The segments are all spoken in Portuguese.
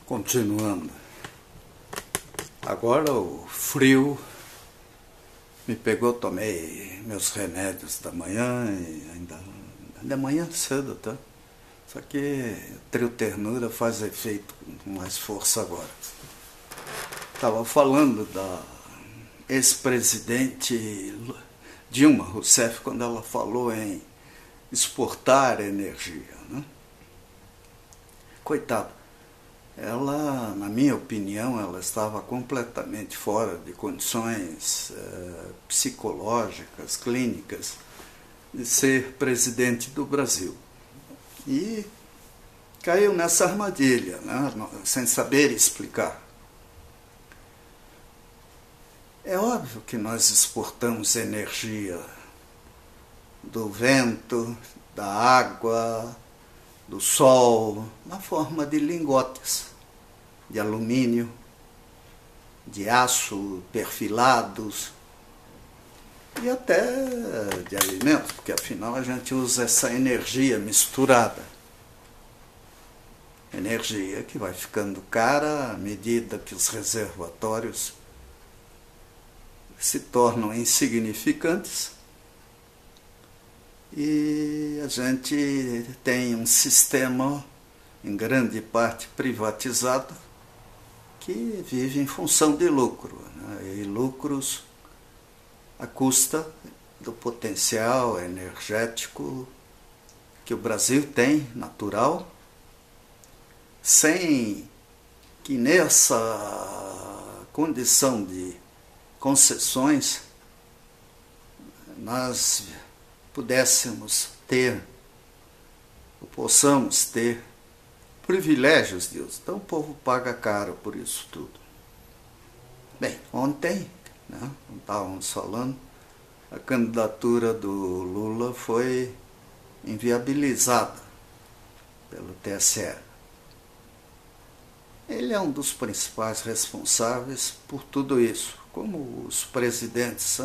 Continuando. Agora o frio me pegou, tomei meus remédios da manhã, e ainda de manhã cedo, tá? Só que trioternura faz efeito com mais força agora. Estava falando da ex-presidente Dilma Rousseff quando ela falou em exportar energia, né? Coitado. Ela, na minha opinião, ela estava completamente fora de condições psicológicas, clínicas, de ser presidente do Brasil. E caiu nessa armadilha, né? Sem saber explicar. É óbvio que nós exportamos energia do vento, da água, do sol, na forma de lingotes, de alumínio, de aço perfilados e até de alimentos, porque afinal a gente usa essa energia misturada. Energia que vai ficando cara à medida que os reservatórios se tornam insignificantes e a gente tem um sistema, em grande parte privatizado, que vive em função de lucro, né? E lucros à custa do potencial energético que o Brasil tem, natural, sem que nessa condição de concessões nós pudéssemos ter, ou possamos ter, privilégios de uso. Então o povo paga caro por isso tudo. Bem, ontem, né, estávamos falando, a candidatura do Lula foi inviabilizada pelo TSE. Ele é um dos principais responsáveis por tudo isso, como os presidentes,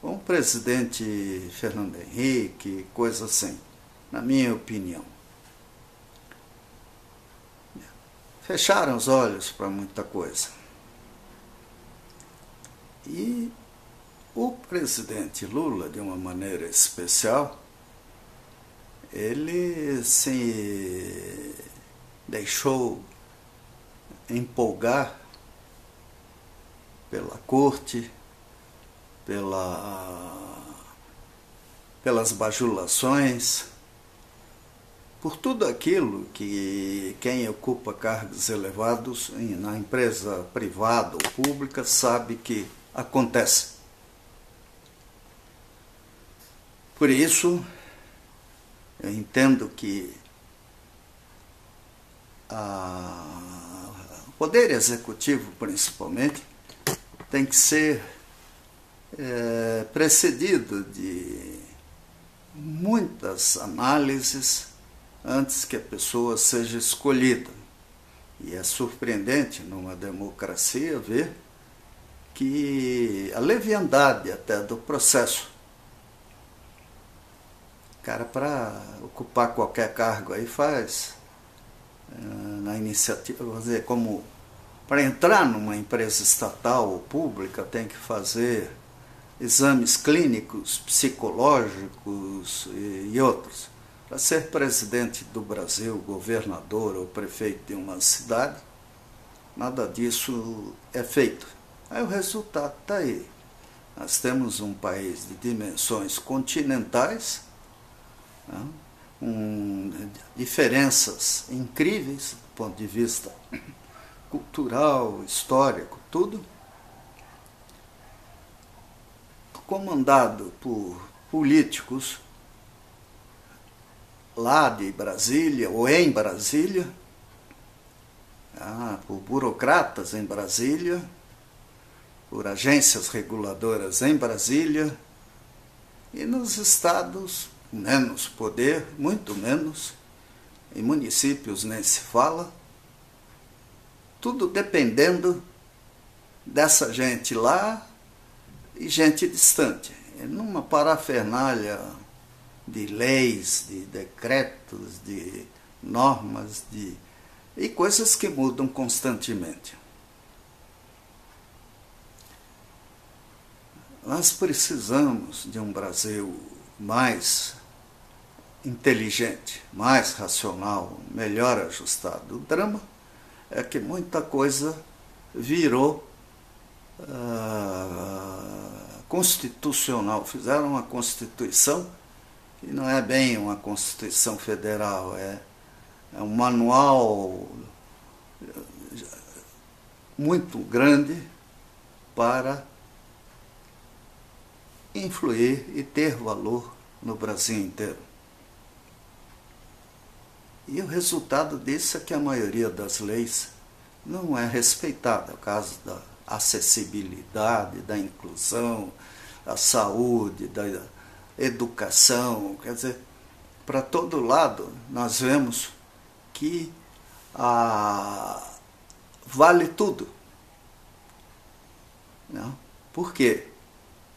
como o presidente Fernando Henrique, coisa assim, na minha opinião. Fecharam os olhos para muita coisa. E o presidente Lula, de uma maneira especial, ele se deixou empolgar pela corte, pelas bajulações, por tudo aquilo que quem ocupa cargos elevados na empresa privada ou pública sabe que acontece. Por isso, eu entendo que o Poder Executivo, principalmente, tem que ser precedido de muitas análises antes que a pessoa seja escolhida. E é surpreendente numa democracia ver que a leviandade até do processo. O cara, para ocupar qualquer cargo aí, faz na iniciativa, vou dizer, como para entrar numa empresa estatal ou pública tem que fazer exames clínicos, psicológicos e outros. Para ser presidente do Brasil, governador ou prefeito de uma cidade, nada disso é feito. Aí o resultado está aí. Nós temos um país de dimensões continentais, né, diferenças incríveis do ponto de vista cultural, histórico, tudo, comandado por políticos lá de Brasília ou em Brasília, por burocratas em Brasília, por agências reguladoras em Brasília, e nos estados menos poder, muito menos, em municípios nem se fala, tudo dependendo dessa gente lá e gente distante, numa parafernália de leis, de decretos, de normas, de e coisas que mudam constantemente. Nós precisamos de um Brasil mais inteligente, mais racional, melhor ajustado. O drama é que muita coisa virou constitucional. Fizeram uma Constituição que não é bem uma Constituição federal, é um manual muito grande para influir e ter valor no Brasil inteiro. E o resultado disso é que a maioria das leis não é respeitada. É o caso da acessibilidade, da inclusão, da saúde, da educação. Quer dizer, para todo lado nós vemos que vale tudo. Não? Por quê?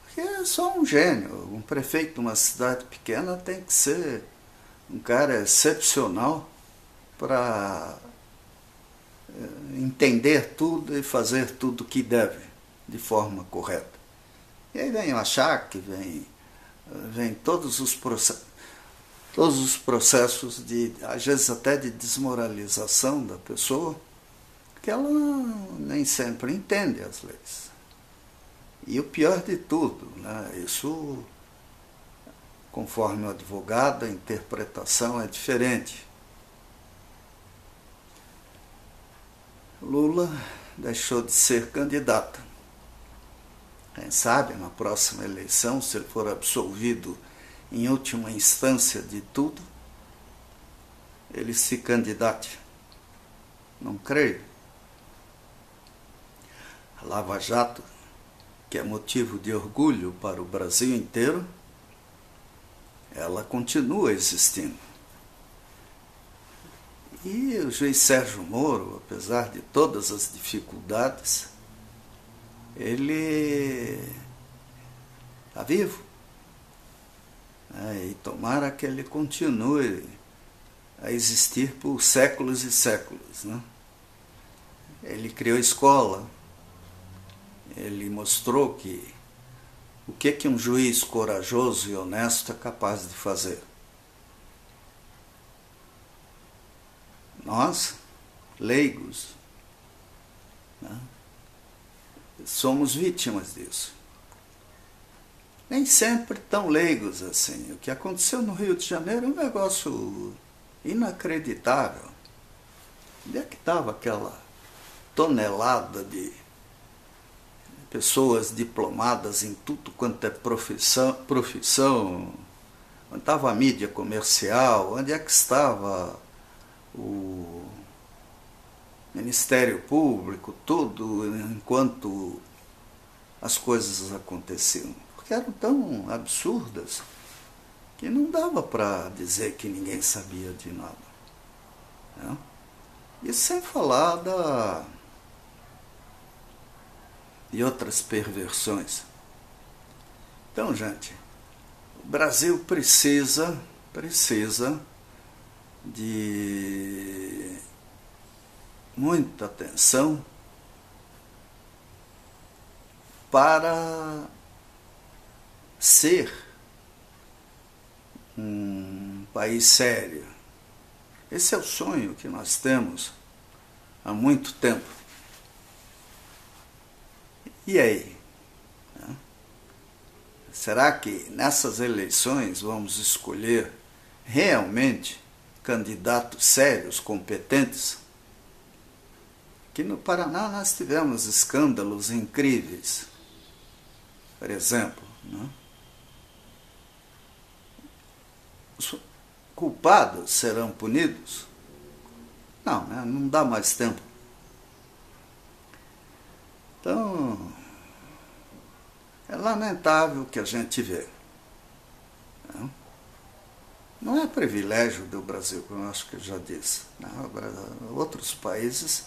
Porque é só um gênio. Um prefeito de uma cidade pequena tem que ser um cara excepcional para entender tudo e fazer tudo o que deve, de forma correta. E aí vem o achaque, vem todos os processos de, às vezes até de desmoralização da pessoa, que ela nem sempre entende as leis. E o pior de tudo, né, isso, conforme o advogado, a interpretação é diferente. Lula deixou de ser candidato. Quem sabe, na próxima eleição, se ele for absolvido em última instância de tudo, ele se candidate. Não creio. A Lava Jato, que é motivo de orgulho para o Brasil inteiro, ela continua existindo. E o juiz Sérgio Moro, apesar de todas as dificuldades, ele está vivo. E tomara que ele continue a existir por séculos e séculos. Né? Ele criou escola, ele mostrou o que um juiz corajoso e honesto é capaz de fazer. Nós, leigos, né, somos vítimas disso. Nem sempre tão leigos assim. O que aconteceu no Rio de Janeiro é um negócio inacreditável. Onde é que estava aquela tonelada de pessoas diplomadas em tudo quanto é profissão? Onde estava a mídia comercial? Onde é que estava o Ministério Público? Tudo enquanto as coisas aconteciam. Porque eram tão absurdas que não dava para dizer que ninguém sabia de nada. Né? E sem falar de outras perversões. Então, gente, o Brasil precisa de muita atenção para ser um país sério. Esse é o sonho que nós temos há muito tempo. E aí? Será que nessas eleições vamos escolher realmente candidatos sérios, competentes? Aqui no Paraná nós tivemos escândalos incríveis. Por exemplo, né? Os culpados serão punidos? Não, né? Não dá mais tempo. Então, é lamentável o que a gente vê. Não é privilégio do Brasil, como eu acho que eu já disse. Outros países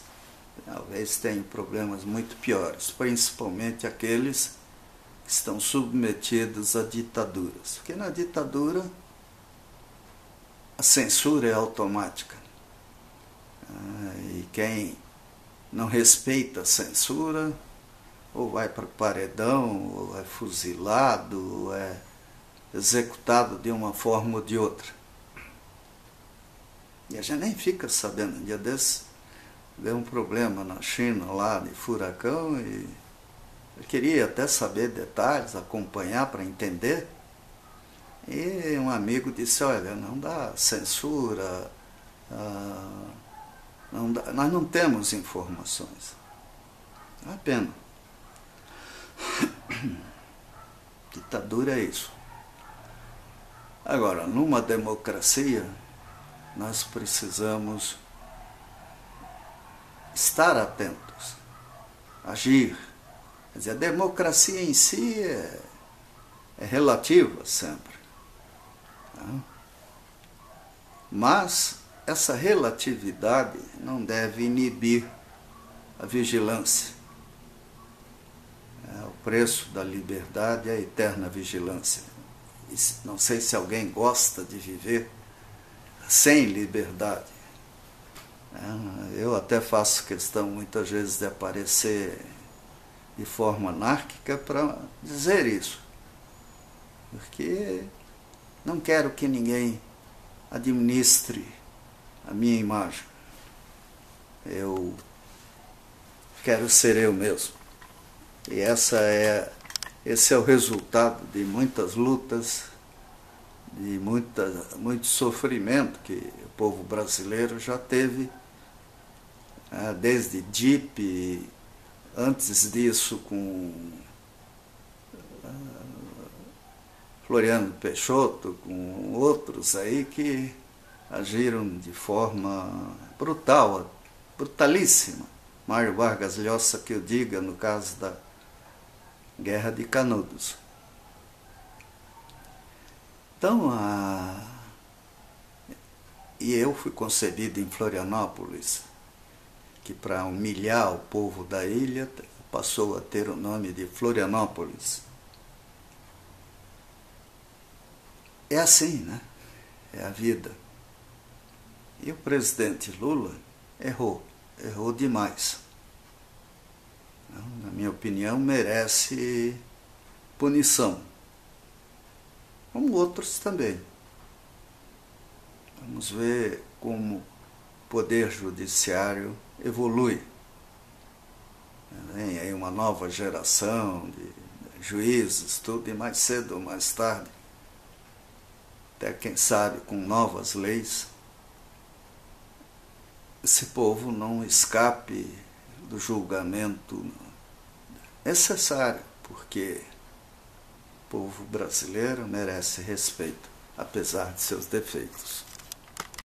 talvez tenham problemas muito piores, principalmente aqueles que estão submetidos a ditaduras. Porque na ditadura a censura é automática. quem não respeita a censura ou vai para o paredão, ou é fuzilado, ou é executado de uma forma ou de outra. E a gente nem fica sabendo. Um dia desses deu um problema na China lá de furacão e eu queria até saber detalhes, acompanhar para entender. E um amigo disse, olha, não dá censura, não dá, nós não temos informações. É uma pena. Ditadura é isso. Agora, numa democracia, nós precisamos estar atentos, agir. Quer dizer, a democracia em si é relativa sempre. Mas essa relatividade não deve inibir a vigilância. O preço da liberdade é a eterna vigilância. Não sei se alguém gosta de viver sem liberdade. Eu até faço questão muitas vezes de aparecer de forma anárquica para dizer isso. Porque não quero que ninguém administre a minha imagem. Eu quero ser eu mesmo. E esse é o resultado de muitas lutas, de muito sofrimento que o povo brasileiro já teve, desde DIP, antes disso com Floriano Peixoto, com outros aí que agiram de forma brutal, brutalíssima. Mário Vargas Llosa, que eu diga, no caso da Guerra de Canudos. Então, e eu fui concebido em Florianópolis, que para humilhar o povo da ilha passou a ter o nome de Florianópolis. É assim, né? É a vida. E o presidente Lula errou demais. Na minha opinião, merece punição. Como outros também. Vamos ver como o Poder Judiciário evolui. Vem aí uma nova geração de juízes, tudo, e mais cedo ou mais tarde, até quem sabe com novas leis, esse povo não escape do julgamento necessário, porque o povo brasileiro merece respeito, apesar de seus defeitos.